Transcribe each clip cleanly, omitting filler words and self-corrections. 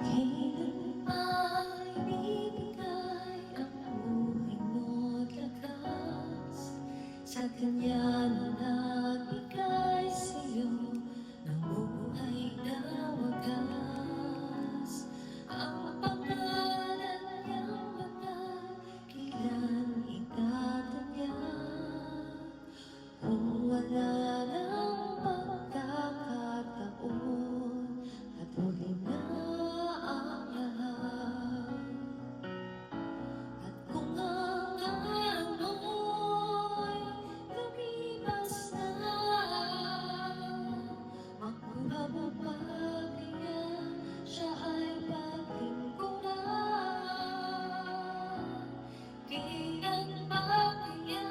Kailan ba ibibigay ang buhay mo't lakas sa Kanya na nagbigay sa'yo ng buhay na wagas? Ang pangalan niyang banal, kailan itatanyag? Kung wala nang pagkakataon at huli na ang lahat, at kung ang ano'y lumipas na, makuha mo ba kaya siya ay paglingkuran? Kailan ba kaya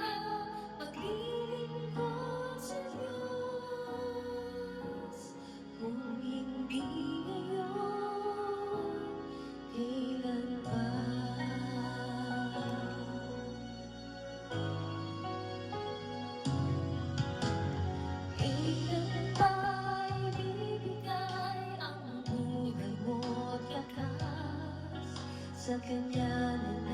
maglilingkod sa Diyos? Kung hindi ngayon, kailan ba? Kailan ba ibibigay ang buhay mo't lakas sa Kanya na